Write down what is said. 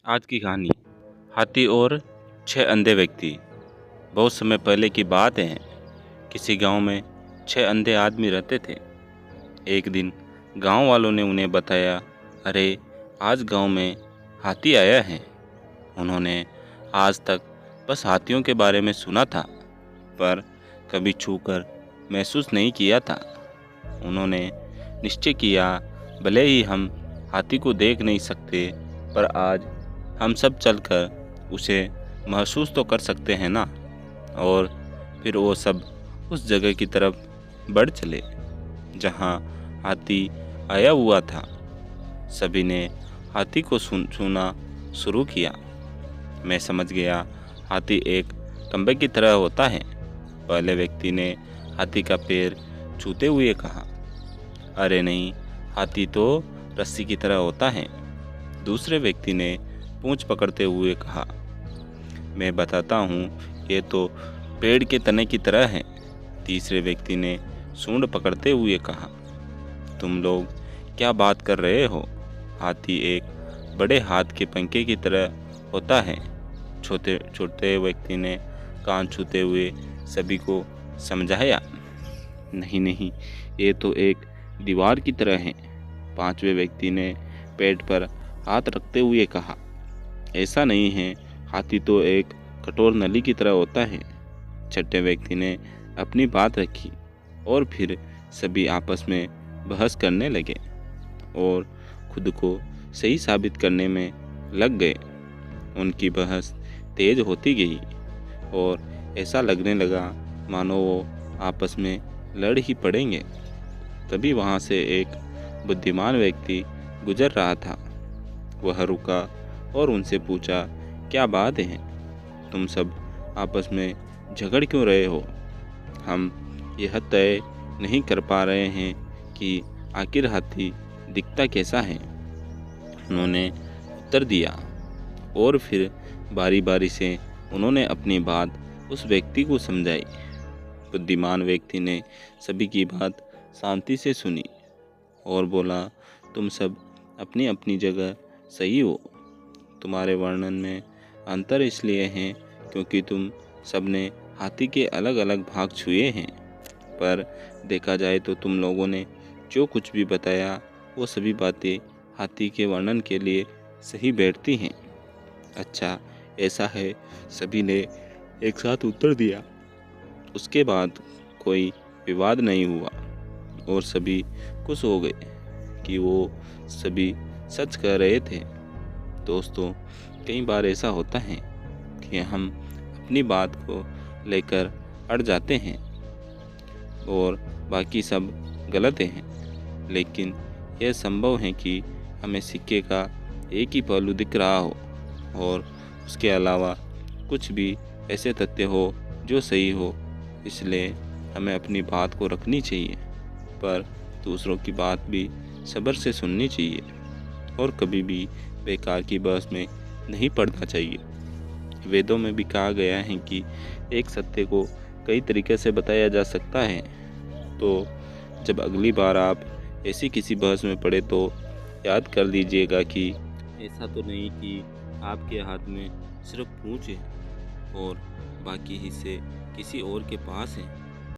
आज की कहानी हाथी और 6 अंधे व्यक्ति। बहुत समय पहले की बात है। किसी गांव में 6 अंधे आदमी रहते थे। एक दिन गांव वालों ने उन्हें बताया, अरे आज गांव में हाथी आया है। उन्होंने आज तक बस हाथियों के बारे में सुना था, पर कभी छूकर महसूस नहीं किया था। उन्होंने निश्चय किया, भले ही हम हाथी को देख नहीं सकते, पर आज हम सब चलकर उसे महसूस तो कर सकते हैं ना। और फिर वो सब उस जगह की तरफ बढ़ चले जहाँ हाथी आया हुआ था। सभी ने हाथी को सुना शुरू किया। मैं समझ गया, हाथी एक खंबे की तरह होता है। पहले व्यक्ति ने हाथी का पैर छूते हुए कहा, अरे नहीं, हाथी तो रस्सी की तरह होता है। दूसरे व्यक्ति ने पूंछ पकड़ते हुए कहा, मैं बताता हूँ, ये तो पेड़ के तने की तरह है। तीसरे व्यक्ति ने सूंड पकड़ते हुए कहा, तुम लोग क्या बात कर रहे हो? हाथी एक बड़े हाथ के पंखे की तरह होता है। छोटे छोटे व्यक्ति ने कान छूते हुए सभी को समझाया, नहीं नहीं, ये तो एक दीवार की तरह है। पांचवें व्यक्ति ने पेट पर हाथ रखते हुए कहा, ऐसा नहीं है, हाथी तो एक कठोर नली की तरह होता है। छठे व्यक्ति ने अपनी बात रखी और फिर सभी आपस में बहस करने लगे और खुद को सही साबित करने में लग गए। उनकी बहस तेज होती गई और ऐसा लगने लगा मानो वो आपस में लड़ ही पड़ेंगे। तभी वहाँ से एक बुद्धिमान व्यक्ति गुजर रहा था। वह रुका और उनसे पूछा, क्या बात है? तुम सब आपस में झगड़ क्यों रहे हो? हम यह तय नहीं कर पा रहे हैं कि आखिर हाथी दिखता कैसा है। उन्होंने उत्तर दिया और फिर बारी बारी से उन्होंने अपनी बात उस व्यक्ति को समझाई। बुद्धिमान व्यक्ति ने सभी की बात शांति से सुनी और बोला, तुम सब अपनी अपनी जगह सही हो। तुम्हारे वर्णन में अंतर इसलिए है क्योंकि तुम सबने हाथी के अलग अलग भाग छुए हैं, पर देखा जाए तो तुम लोगों ने जो कुछ भी बताया वो सभी बातें हाथी के वर्णन के लिए सही बैठती हैं। अच्छा, ऐसा है, सभी ने एक साथ उत्तर दिया। उसके बाद कोई विवाद नहीं हुआ और सभी खुश हो गए कि वो सभी सच कह रहे थे। दोस्तों, कई बार ऐसा होता है कि हम अपनी बात को लेकर अड़ जाते हैं और बाकी सब गलत हैं, लेकिन यह संभव है कि हमें सिक्के का एक ही पहलू दिख रहा हो और उसके अलावा कुछ भी ऐसे तथ्य हो जो सही हो। इसलिए हमें अपनी बात को रखनी चाहिए, पर दूसरों की बात भी सब्र से सुननी चाहिए और कभी भी बेकार की बहस में नहीं पड़ना चाहिए। वेदों में भी कहा गया है कि एक सत्य को कई तरीके से बताया जा सकता है। तो जब अगली बार आप ऐसी किसी बहस में पड़े तो याद कर लीजिएगा कि ऐसा तो नहीं कि आपके हाथ में सिर्फ पूंछ है और बाकी हिस्से किसी और के पास हैं।